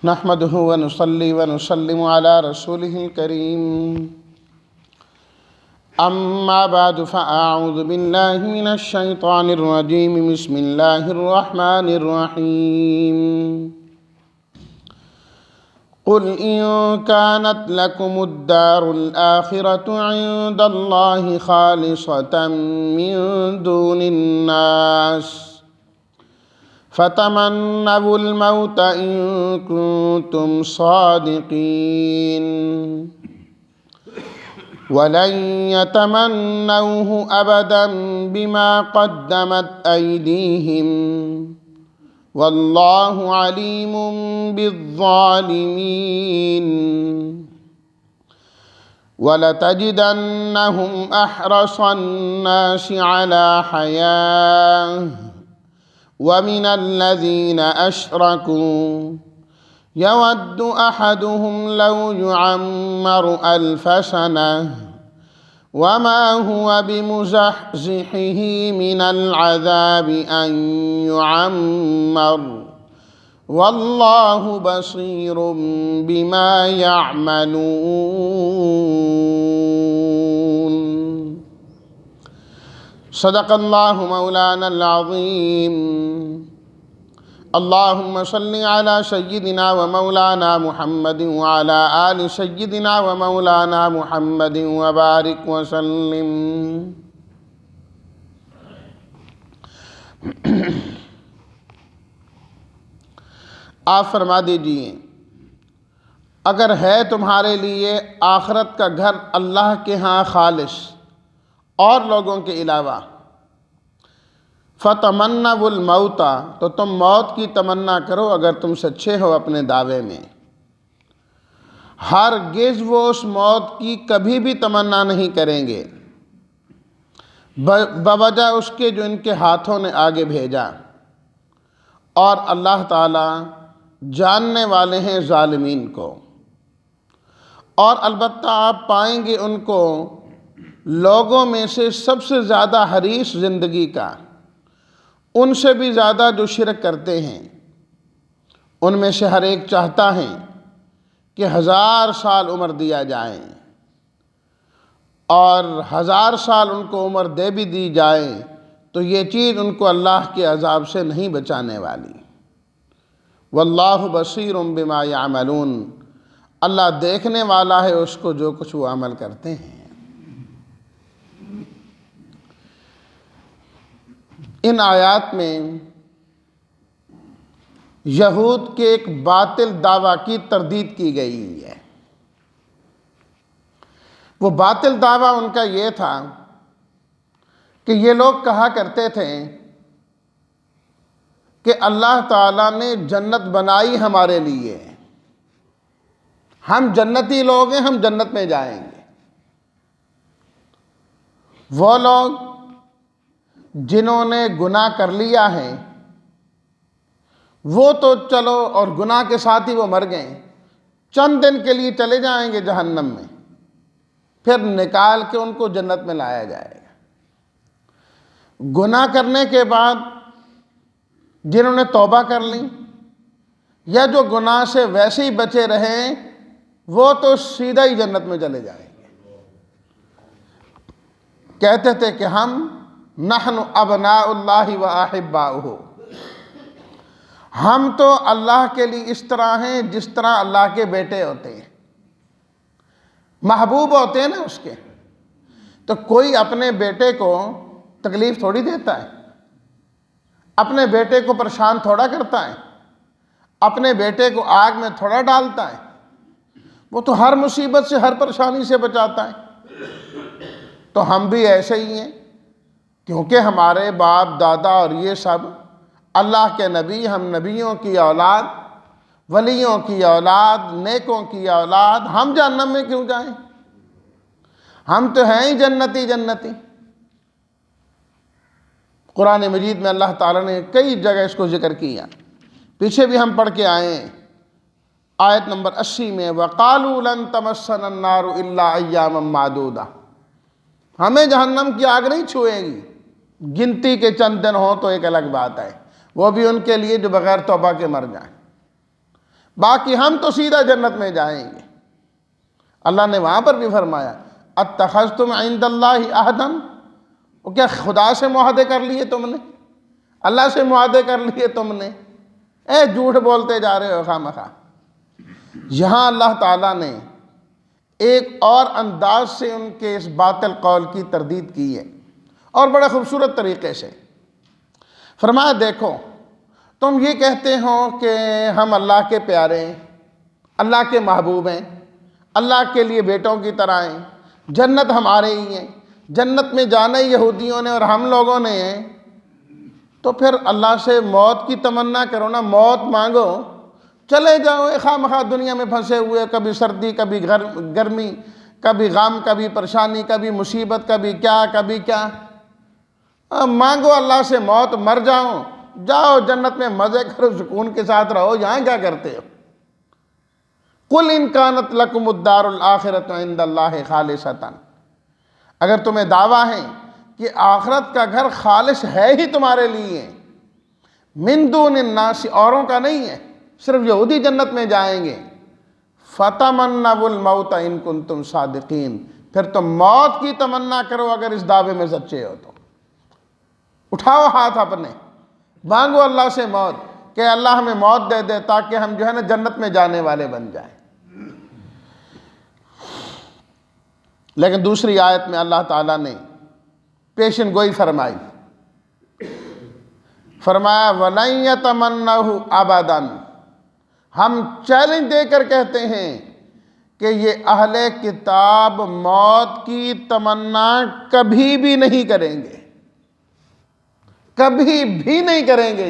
نحمده ونصلي ونسلم على رسوله الكريم أما بعد فأعوذ بالله من الشيطان الرجيم بسم الله الرحمن الرحيم قل إن كانت لكم الدار الآخرة عند الله خالصة من دون الناس فتمنوا الموت إن كنتم صادقين ولن يتمنوه أبدا بما قدمت أيديهم والله عليم بالظالمين ولتجدنهم أحرص الناس على حياة ومن الذين أشركوا يود أحدهم لو يعمر 1000 سنة وما هو بمزحزحه من العذاب أن يعمر والله بصير بما يعملون صدق الله مولانا العظيم اللهم صل على سيدنا ومولانا محمد وعلى آل سيدنا ومولانا محمد وبارك وسلم آپ فرما دیجئے اگر ہے تمہارے لیے آخرت کا گھر اللہ کے ہاں خالص اور لوگوں کے علاوہ فتمنوا الموت تو تم موت کی تمنا کرو اگر تم سچے ہو اپنے دعوے میں ہرگز وہ اس موت کی کبھی بھی تمنا نہیں کریں گے بوجہ اس کے جو ان کے ہاتھوں نے آگے بھیجا اور اللہ تعالی جاننے والے ہیں ظالمین کو اور البتہ آپ پائیں گے ان کو لوگوں میں سے سب سے زیادہ حریص زندگی کا ان سے بھی زیادہ جو شرک کرتے ہیں ان میں سے ہر ایک چاہتا ہے کہ 1000 سال عمر دیا جائے اور 1000 سال ان کو عمر دے بھی دی جائے تو یہ چیز ان کو اللہ کے عذاب سے نہیں بچانے والی واللہ بصیر بما یعملون اللہ دیکھنے والا ہے اس کو جو کچھ وہ عمل کرتے ہیں ان آیات میں یہود کے ایک باطل دعویٰ کی تردید کی گئی ہے وہ باطل دعویٰ ان کا یہ تھا کہ یہ لوگ کہا کرتے تھے کہ اللہ تعالیٰ نے جنت بنائی ہمارے لیے ہم جنتی لوگ ہیں ہم جنت میں جائیں گے وہ لوگ جنہوں نے گناہ کر لیا ہے وہ تو چلو اور گناہ کے ساتھ ہی وہ مر گئے چند دن کے لیے چلے جائیں گے جہنم میں پھر نکال کے ان کو جنت میں لایا جائے گا گناہ کرنے کے بعد جنہوں نے توبہ کر لی یا جو گناہ سے ویسے ہی بچے رہیں وہ تو سیدھا ہی جنت میں چلے جائیں گے کہتے تھے کہ ہم نحن ابناء اللہ و احباؤہ ہم تو اللہ کے لیے اس طرح ہیں جس طرح اللہ کے بیٹے ہوتے ہیں محبوب ہوتے ہیں نا اس کے تو کوئی اپنے بیٹے کو تکلیف تھوڑی دیتا ہے اپنے بیٹے کو پریشان تھوڑا کرتا ہے اپنے بیٹے کو آگ میں تھوڑا ڈالتا ہے وہ تو ہر مصیبت سے ہر پریشانی سے بچاتا ہے تو ہم بھی ایسے ہی ہیں کیونکہ ہمارے باپ دادا اور یہ سب اللہ کے نبی ہم نبیوں کی اولاد ولیوں کی اولاد نیکوں کی اولاد ہم جہنم میں کیوں جائیں ہم تو ہیں ہی جنتی جنتی قرآن مجید میں اللہ تعالیٰ نے کئی جگہ اس کو ذکر کیا پیچھے بھی ہم پڑھ کے آئے ہیں آیت نمبر 80 میں وَقَالُوا لَن تَمَسَّنَا النَّارُ إِلَّا أَيَّامًا مَعْدُودًا ہمیں جہنم کی آگ نہیں چھوئے گی گنتی کے چند دن ہوں تو ایک الگ بات ہے وہ بھی ان کے لیے جو بغیر توبہ کے مر جائیں باقی ہم تو سیدھا جنت میں جائیں گے۔ اللہ نے وہاں پر بھی فرمایا اتخذتم عند اللہ عہدا، وہ کیا خدا سے معاہدے کر لیے تم نے، اللہ سے معاہدے کر لیے تم نے؟ اے جھوٹ بولتے جا رہے ہو خواہ۔ یہاں اللہ تعالیٰ نے ایک اور انداز سے ان کے اس باطل قول کی تردید کی ہے، اور بڑے خوبصورت طریقے سے فرمایا دیکھو تم یہ کہتے ہو کہ ہم اللہ کے پیارے ہیں، اللہ کے محبوب ہیں، اللہ کے لیے بیٹوں کی طرح ہیں، جنت ہمارے ہی ہیں، جنت میں جانا ہی یہودیوں نے اور ہم لوگوں نے ہیں، تو پھر اللہ سے موت کی تمنا کرو نا، موت مانگو، چلے جاؤ خواہ مخواہ دنیا میں پھنسے ہوئے، کبھی سردی کبھی گرمی، کبھی غم کبھی پریشانی، کبھی مصیبت کبھی کیا، مانگو اللہ سے موت، مر جاؤ جنت میں مزے کرو، سکون کے ساتھ رہو، یہاں کیا کرتے ہو؟ قُلْ إِنْ كَانَتْ لَكُمُ الدَّارُ الْآخِرَةُ عِنْدَ اللَّهِ خَالِصَةً، اگر تمہیں دعویٰ ہے کہ آخرت کا گھر خالص ہے ہی تمہارے لیے، مِن دُونِ النَّاسِ، اوروں کا نہیں ہے، صرف یہودی جنت میں جائیں گے، فَتَمَنَّوُا الْمَوْتَ إِن كُنتُمْ صَادِقِينَ، پھر تم موت کی تمنا کرو اگر اس دعوے میں سچے ہو تو۔ اٹھاؤ ہاتھ اپنے، مانگو اللہ سے موت کہ اللہ ہمیں موت دے دے تاکہ ہم جو ہے نا جنت میں جانے والے بن جائیں۔ لیکن دوسری آیت میں اللہ تعالیٰ نے پیشن گوئی فرمائی، فرمایا وَلَن يَتَمَنَّوْهُ أَبَدًا، ہم چیلنج دے کر کہتے ہیں کہ یہ اہل کتاب موت کی تمنا کبھی بھی نہیں کریں گے، کبھی بھی نہیں کریں گے،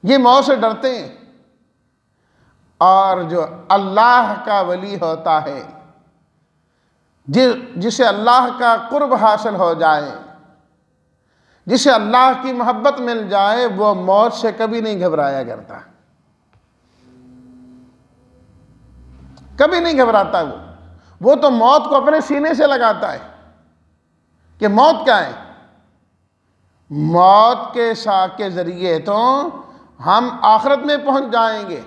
یہ موت سے ڈرتے ہیں، اور جو اللہ کا ولی ہوتا ہے، جسے اللہ کا قرب حاصل ہو جائے، جسے اللہ کی محبت مل جائے، وہ موت سے کبھی نہیں گھبرایا کرتا، کبھی نہیں گھبراتا، وہ تو موت کو اپنے سینے سے لگاتا ہے کہ موت کیا ہے، موت کے ذریعے تو ہم آخرت میں پہنچ جائیں گے،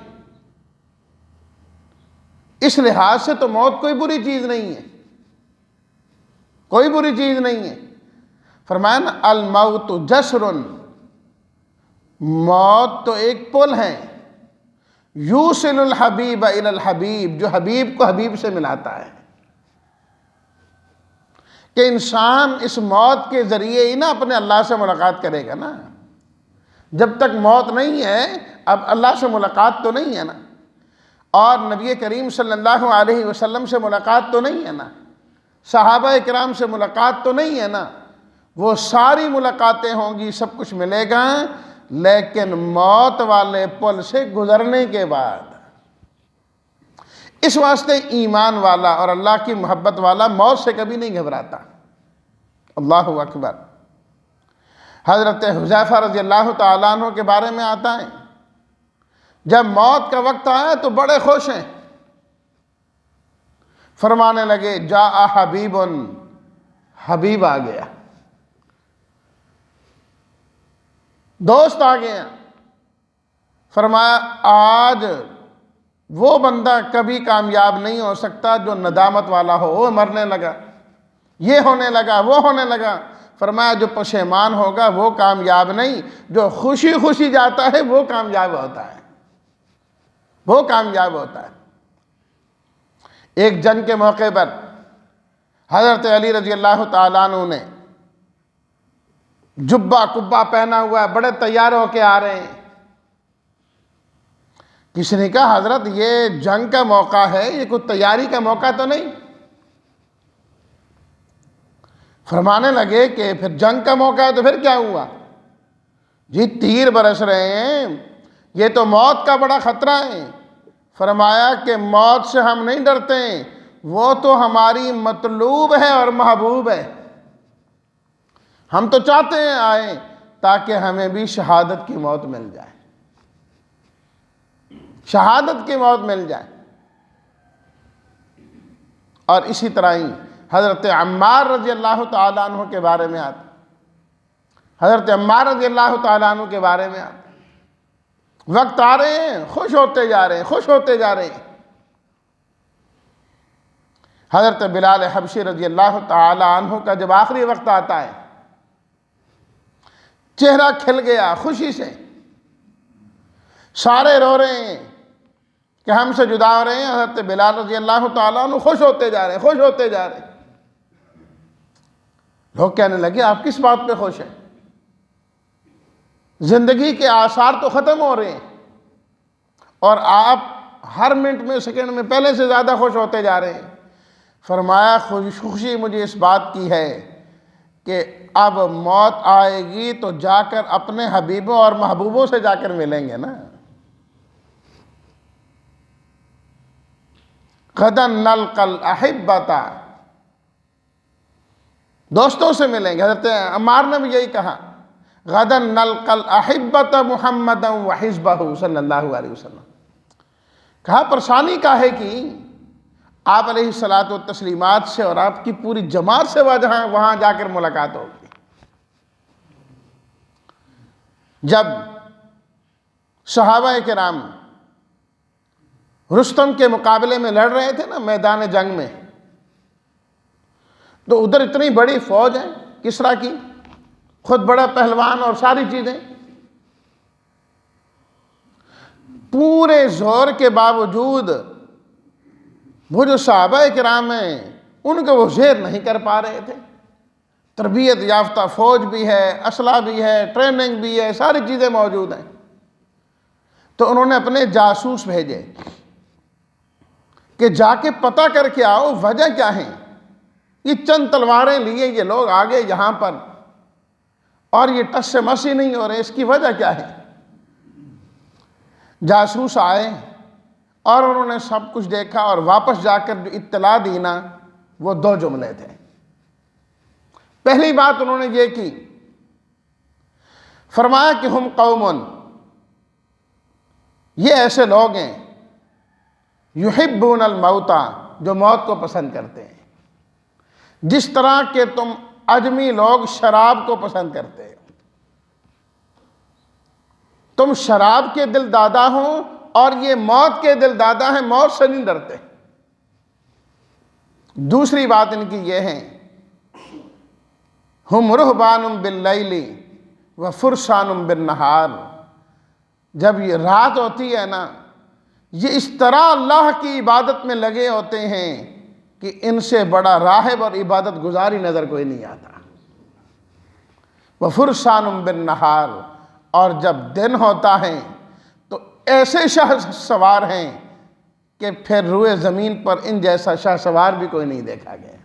اس لحاظ سے تو موت کوئی بری چیز نہیں ہے، کوئی بری چیز نہیں ہے۔ فرمایا نا الموت جسر، موت تو ایک پل ہے، یوصل الحبیب الی الحبیب، جو حبیب کو حبیب سے ملاتا ہے، کہ انسان اس موت کے ذریعے ہی نا اپنے اللہ سے ملاقات کرے گا نا، جب تک موت نہیں ہے اب اللہ سے ملاقات تو نہیں ہے نا، اور نبی کریم صلی اللہ علیہ وسلم سے ملاقات تو نہیں ہے نا، صحابہ کرام سے ملاقات تو نہیں ہے نا، وہ ساری ملاقاتیں ہوں گی، سب کچھ ملے گا، لیکن موت والے پل سے گزرنے کے بعد۔ اس واسطے ایمان والا اور اللہ کی محبت والا موت سے کبھی نہیں گھبراتا۔ اللہ اکبر۔ حضرت حذیفہ رضی اللہ تعالیٰ عنہ کے بارے میں آتا ہے، جب موت کا وقت آیا تو بڑے خوش ہیں، فرمانے لگے جاء حبیب، حبیب آ گیا، دوست آ گیا۔ فرمایا آج وہ بندہ کبھی کامیاب نہیں ہو سکتا جو ندامت والا ہو، وہ مرنے لگا، یہ ہونے لگا، وہ ہونے لگا۔ فرمایا جو پشیمان ہوگا وہ کامیاب نہیں، جو خوشی خوشی جاتا ہے وہ کامیاب ہوتا ہے، وہ کامیاب ہوتا ہے۔ ایک جنگ کے موقع پر حضرت علی رضی اللہ تعالیٰ عنہ نے جبہ کبہ پہنا ہوا ہے، بڑے تیار ہو کے آ رہے ہیں۔ کسی نے کہا حضرت یہ جنگ کا موقع ہے، یہ کوئی تیاری کا موقع تو نہیں؟ فرمانے لگے کہ پھر جنگ کا موقع ہے تو پھر کیا ہوا؟ جی تیر برس رہے ہیں، یہ تو موت کا بڑا خطرہ ہے۔ فرمایا کہ موت سے ہم نہیں ڈرتے، وہ تو ہماری مطلوب ہے اور محبوب ہے، ہم تو چاہتے ہیں آئیں تاکہ ہمیں بھی شہادت کی موت مل جائے، شہادت کی موت مل جائے۔ اور اسی طرح ہی حضرت عمار رضی اللہ تعالیٰ عنہ کے بارے میں آتا، حضرت عمار رضی اللہ تعالیٰ عنہ کے بارے میں آتا، وقت آ رہے ہیں، خوش ہوتے جا رہے ہیں، خوش ہوتے جا رہے ہیں۔ حضرت بلال حبشی رضی اللہ تعالی عنہ کا جب آخری وقت آتا ہے، چہرہ کھل گیا خوشی سے، سارے رو رہے ہیں کہ ہم سے جدا ہو رہے ہیں، حضرت بلال رضی اللہ تعالیٰ عنہ خوش ہوتے جا رہے ہیں، خوش ہوتے جا رہے ہیں۔ لوگ کہنے لگے آپ کس بات پہ خوش ہیں؟ زندگی کے آثار تو ختم ہو رہے ہیں اور آپ ہر منٹ میں سیکنڈ میں پہلے سے زیادہ خوش ہوتے جا رہے ہیں۔ فرمایا خوشی مجھے اس بات کی ہے کہ اب موت آئے گی تو جا کر اپنے حبیبوں اور محبوبوں سے جا کر ملیں گے نا۔ غداً نلقى الأحبة، دوستوں سے ملیں گے۔ حضرت عمار نے بھی یہی کہا، غداً نلقى الأحبة محمدا وحزبه صلی اللہ علیہ وسلم۔ کہا پریشانی کا ہے کہ آپ علیہ الصلوۃ والتسلیمات سے اور آپ کی پوری جماعت سے وہاں جا کر ملاقات ہوگی۔ جب صحابہ کرام رستم کے مقابلے میں لڑ رہے تھے نا میدان جنگ میں، تو ادھر اتنی بڑی فوج ہے کسریٰ کی، خود بڑا پہلوان اور ساری چیزیں، پورے زور کے باوجود وہ جو صحابہ کرام ہیں ان کو وہ زیر نہیں کر پا رہے تھے۔ تربیت یافتہ فوج بھی ہے، اسلحہ بھی ہے، ٹریننگ بھی ہے، ساری چیزیں موجود ہیں۔ تو انہوں نے اپنے جاسوس بھیجے کہ جا کے پتہ کر کے آؤ وجہ کیا ہے، یہ چند تلواریں لیے یہ لوگ آگے یہاں پر اور یہ ٹس سے مس ہی نہیں ہو رہے، اس کی وجہ کیا ہے۔ جاسوس آئے اور انہوں نے سب کچھ دیکھا اور واپس جا کر جو اطلاع دی نا وہ 2 جملے تھے۔ پہلی بات انہوں نے یہ کی، فرمایا کہ ہم قوم، یہ ایسے لوگ ہیں یحبون الموت، جو موت کو پسند کرتے ہیں، جس طرح کہ تم عجمی لوگ شراب کو پسند کرتے ہیں، تم شراب کے دل دادا ہوں اور یہ موت کے دل دادا ہیں، موت سے نہیں ڈرتے۔ دوسری بات ان کی یہ ہے، ہم رہبان باللیل وفرسان بالنہار، جب یہ رات ہوتی ہے نا یہ اس طرح اللہ کی عبادت میں لگے ہوتے ہیں کہ ان سے بڑا راہب اور عبادت گزاری نظر کوئی نہیں آتا۔ وفرسان بالنہار، اور جب دن ہوتا ہے تو ایسے شاہ سوار ہیں کہ پھر روئے زمین پر ان جیسا شاہ سوار بھی کوئی نہیں دیکھا گیا۔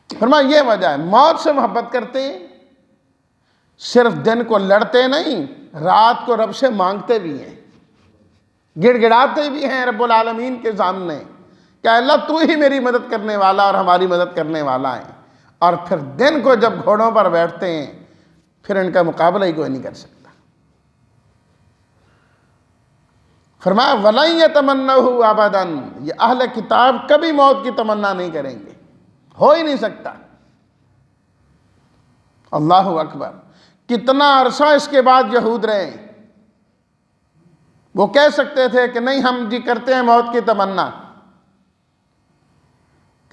فرمایا یہ وجہ ہے، موت سے محبت کرتے ہیں، صرف دن کو لڑتے نہیں، رات کو رب سے مانگتے بھی ہیں، گڑ گڑاتے بھی ہیں رب العالمین کے سامنے کہ اللہ تو ہی میری مدد کرنے والا اور ہماری مدد کرنے والا ہے۔ اور پھر دن کو جب گھوڑوں پر بیٹھتے ہیں پھر ان کا مقابلہ ہی کوئی نہیں کر سکتا۔ فرمایا وَلَن يَتَمَنَّوْهُ أَبَدًا، یہ اہل کتاب کبھی موت کی تمنا نہیں کریں گے، ہو ہی نہیں سکتا۔ اللہ اکبر، کتنا عرصہ اس کے بعد یہود رہے، وہ کہہ سکتے تھے کہ نہیں ہم جی کرتے ہیں موت کی تمنا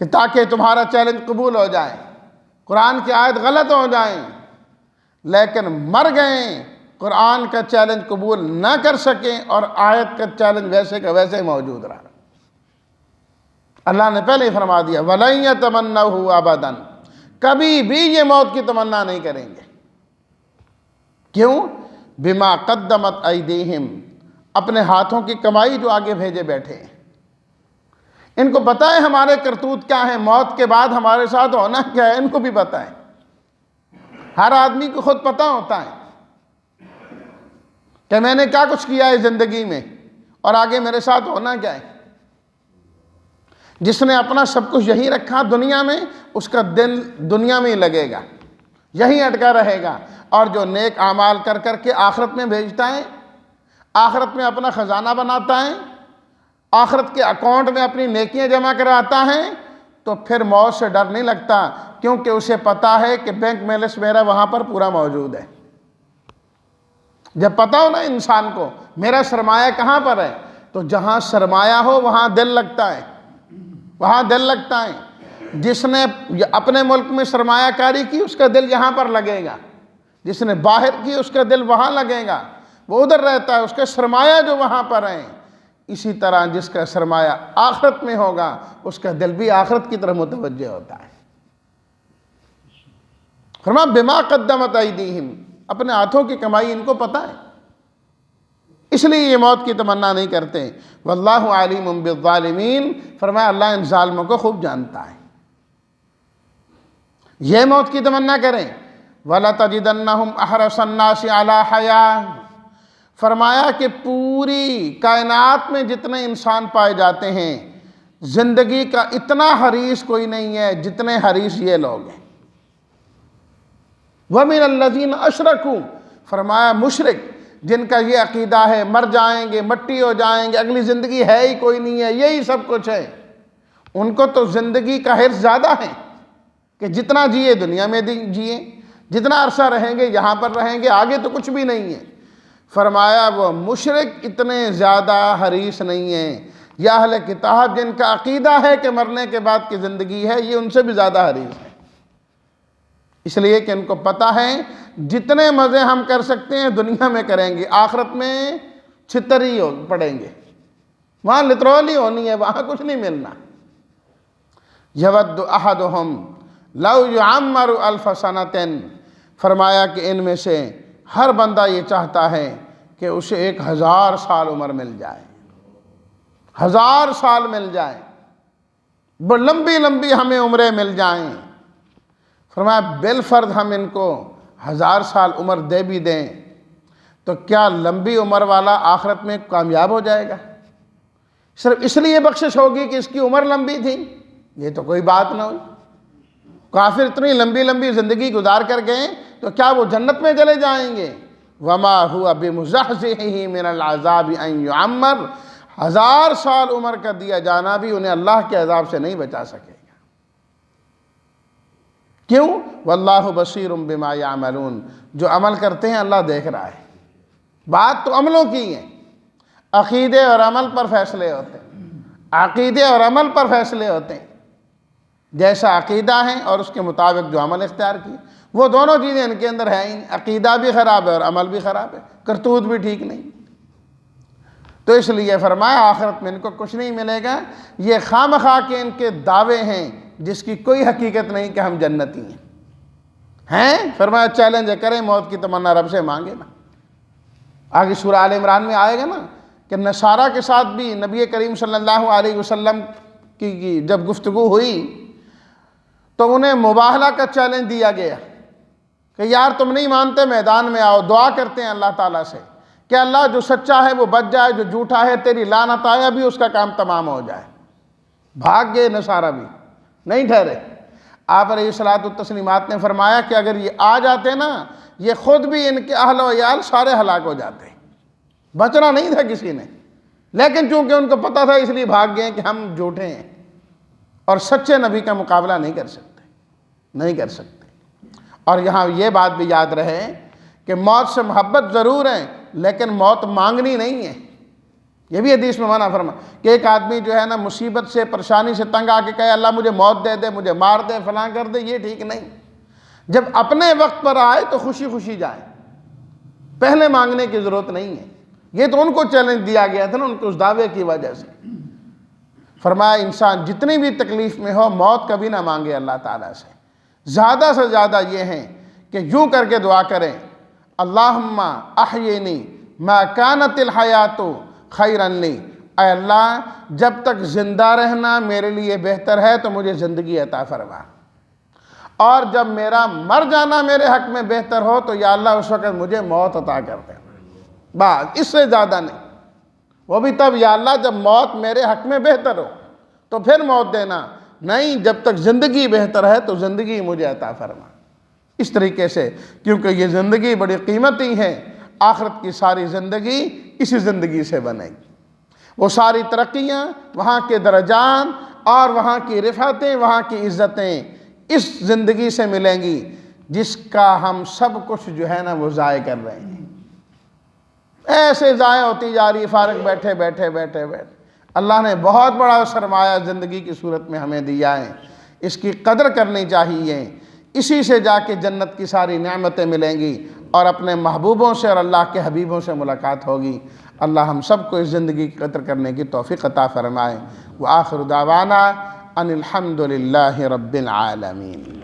کہ تاکہ تمہارا چیلنج قبول ہو جائے، قرآن کی آیت غلط ہو جائیں، لیکن مر گئے، قرآن کا چیلنج قبول نہ کر سکیں اور آیت کا چیلنج ویسے کا ویسے موجود رہا۔ اللہ نے پہلے ہی فرما دیا وَلَن يَتَمَنَّوْهُ أَبَدًا، کبھی بھی یہ موت کی تمنا نہیں کریں گے۔ کیوں؟ بِمَا قَدَّمَتْ أَيْدِيهِمْ، اپنے ہاتھوں کی کمائی جو آگے بھیجے بیٹھے ہیں، ان کو پتہ ہے ہمارے کرتوت کیا ہیں، موت کے بعد ہمارے ساتھ ہونا کیا ہے، ان کو بھی پتہ ہے۔ ہر آدمی کو خود پتہ ہوتا ہے کہ میں نے کیا کچھ کیا ہے زندگی میں اور آگے میرے ساتھ ہونا کیا ہے۔ جس نے اپنا سب کچھ یہیں رکھا دنیا میں، اس کا دل دنیا میں ہی لگے گا، یہیں اٹکا رہے گا، اور جو نیک اعمال کر کر کے آخرت میں بھیجتا ہے، آخرت میں اپنا خزانہ بناتا ہے، آخرت کے اکاؤنٹ میں اپنی نیکیاں جمع کراتا ہے، تو پھر موت سے ڈر نہیں لگتا، کیونکہ اسے پتہ ہے کہ بینک بیلنس میرا وہاں پر پورا موجود ہے۔ جب پتہ ہو نا انسان کو میرا سرمایہ کہاں پر ہے، تو جہاں سرمایہ ہو وہاں دل لگتا ہے، وہاں دل لگتا ہے۔ جس نے اپنے ملک میں سرمایہ کاری کی اس کا دل یہاں پر لگے گا، جس نے باہر کی اس کا دل وہاں لگے گا، وہ ادھر رہتا ہے، اس کا سرمایہ جو وہاں پر ہے۔ اسی طرح جس کا سرمایہ آخرت میں ہوگا اس کا دل بھی آخرت کی طرف متوجہ ہوتا ہے۔ فرمایا بما قدمت ایدیہم، اپنے ہاتھوں کی کمائی ان کو پتہ ہے، اس لیے یہ موت کی تمنا نہیں کرتے۔ واللہ علیم بالظالمین، فرمایا اللہ ان ظالموں کو خوب جانتا ہے۔ یہ موت کی تمنا کریں۔ وَلَتَجِدَنَّهُمْ أَحْرَصَ النَّاسِ عَلَىٰ حَيَاةٍ، فرمایا کہ پوری کائنات میں جتنے انسان پائے جاتے ہیں زندگی کا اتنا حریص کوئی نہیں ہے جتنے حریص یہ لوگ ہیں۔ وَمِنَ الَّذِينَ أَشْرَكُوا، فرمایا مشرک جن کا یہ عقیدہ ہے مر جائیں گے، مٹی ہو جائیں گے، اگلی زندگی ہے ہی کوئی نہیں ہے، یہی سب کچھ ہے، ان کو تو زندگی کا حرص زیادہ ہے کہ جتنا جیے دنیا میں جیے، جتنا عرصہ رہیں گے یہاں پر رہیں گے، آگے تو کچھ بھی نہیں ہے۔ فرمایا وہ مشرک اتنے زیادہ حریص نہیں ہیں، یا اہل کتاب جن کا عقیدہ ہے کہ مرنے کے بعد کی زندگی ہے، یہ ان سے بھی زیادہ حریص ہے، اس لیے کہ ان کو پتہ ہے جتنے مزے ہم کر سکتے ہیں دنیا میں کریں گے، آخرت میں چھتر ہی پڑیں گے، وہاں لترول ہی ہونی ہے، وہاں کچھ نہیں ملنا۔ یود احدہم لو یعمر الف سنۃ، فرمایا کہ ان میں سے ہر بندہ یہ چاہتا ہے کہ اسے 1000 سال عمر مل جائے، 1000 سال مل جائے، لمبی لمبی ہمیں عمریں مل جائیں۔ فرمایا بالفرض ہم ان کو 1000 سال عمر دے بھی دیں تو کیا لمبی عمر والا آخرت میں کامیاب ہو جائے گا؟ صرف اس لیے بخشش ہوگی کہ اس کی عمر لمبی تھی؟ یہ تو کوئی بات نہ ہوئی۔ کافر اتنی لمبی لمبی زندگی گزار کر گئے تو کیا وہ جنت میں چلے جائیں گے؟ وما هو بمزحزحه من العذاب ان يعمر، 1000 سال عمر کا دیا جانا بھی انہیں اللہ کے عذاب سے نہیں بچا سکے گا۔ کیوں؟ واللہ بصیر بما یعملون، جو عمل کرتے ہیں اللہ دیکھ رہا ہے۔ بات تو عملوں کی ہے، عقیدے اور عمل پر فیصلے ہوتے ہیں، عقیدے اور عمل پر فیصلے ہوتے ہیں، جیسا عقیدہ ہے اور اس کے مطابق جو عمل اختیار کی، وہ دونوں چیزیں ان کے اندر ہیں ہی، عقیدہ بھی خراب ہے اور عمل بھی خراب ہے، کرتوت بھی ٹھیک نہیں، تو اس لیے فرمایا آخرت میں ان کو کچھ نہیں ملے گا۔ یہ خامخواہ کے ان کے دعوے ہیں جس کی کوئی حقیقت نہیں کہ ہم جنتی ہیں۔ فرمایا چیلنج کریں، موت کی تمنا رب سے مانگے نا۔ آگے سورہ آل عمران میں آئے گا نا کہ نصارہ کے ساتھ بھی نبی کریم صلی اللہ علیہ وسلم کی جب گفتگو ہوئی تو انہیں مباہلہ کا چیلنج دیا گیا کہ یار تم نہیں مانتے، میدان میں آؤ، دعا کرتے ہیں اللہ تعالیٰ سے کہ اللہ جو سچا ہے وہ بچ جائے، جو جھوٹا ہے تیری لعنت آئے، ابھی اس کا کام تمام ہو جائے۔ بھاگ گئے نصارہ بھی، نہیں ٹھہرے۔ آپ علیہ الصلوۃ والتسلیمات نے فرمایا کہ اگر یہ آ جاتے نا، یہ خود بھی ان کے اہل و عیال سارے ہلاک ہو جاتے، بچنا نہیں تھا کسی نے، لیکن چونکہ ان کو پتہ تھا اس لیے بھاگ گئے کہ ہم جھوٹے ہیں اور سچے نبی کا مقابلہ نہیں کر سکتے، نہیں کر سکتے۔ اور یہاں یہ بات بھی یاد رہے کہ موت سے محبت ضرور ہے لیکن موت مانگنی نہیں ہے۔ یہ بھی حدیث میں منع فرما کہ ایک آدمی جو ہے نا مصیبت سے پریشانی سے تنگ آ کے کہے اللہ مجھے موت دے دے، مجھے مار دے، فلاں کر دے، یہ ٹھیک نہیں۔ جب اپنے وقت پر آئے تو خوشی خوشی جائے، پہلے مانگنے کی ضرورت نہیں ہے۔ یہ تو ان کو چیلنج دیا گیا تھا نا ان کے اس دعوے کی وجہ سے۔ فرمایا انسان جتنی بھی تکلیف میں ہو موت کبھی نہ مانگے اللہ تعالیٰ سے، زیادہ سے زیادہ یہ ہیں کہ یوں کر کے دعا کریں اللہم احیینی ما کانت الحیات خیرا لی، اے اللہ جب تک زندہ رہنا میرے لیے بہتر ہے تو مجھے زندگی عطا فرما، اور جب میرا مر جانا میرے حق میں بہتر ہو تو یا اللہ اس وقت مجھے موت عطا کر دے، بس اس سے زیادہ نہیں۔ وہ بھی تب یا اللہ جب موت میرے حق میں بہتر ہو تو پھر موت دینا، نہیں جب تک زندگی بہتر ہے تو زندگی مجھے عطا فرما۔ اس طریقے سے کیونکہ یہ زندگی بڑی قیمتی ہے، آخرت کی ساری زندگی اسی زندگی سے بنے گی، وہ ساری ترقیاں، وہاں کے درجات اور وہاں کی رفعتیں، وہاں کی عزتیں اس زندگی سے ملیں گی جس کا ہم سب کچھ جو ہے نا وہ ضائع کر رہے ہیں۔ ایسے ضائع ہوتی جا رہی فارغ بیٹھے بیٹھے بیٹھے بیٹھے۔ اللہ نے بہت بڑا سرمایہ زندگی کی صورت میں ہمیں دیا ہے، اس کی قدر کرنی چاہیے، اسی سے جا کے جنت کی ساری نعمتیں ملیں گی اور اپنے محبوبوں سے اور اللہ کے حبیبوں سے ملاقات ہوگی۔ اللہ ہم سب کو اس زندگی کی قدر کرنے کی توفیق عطا فرمائے۔ وآخر دعوانا ان الحمد للہ رب العالمین۔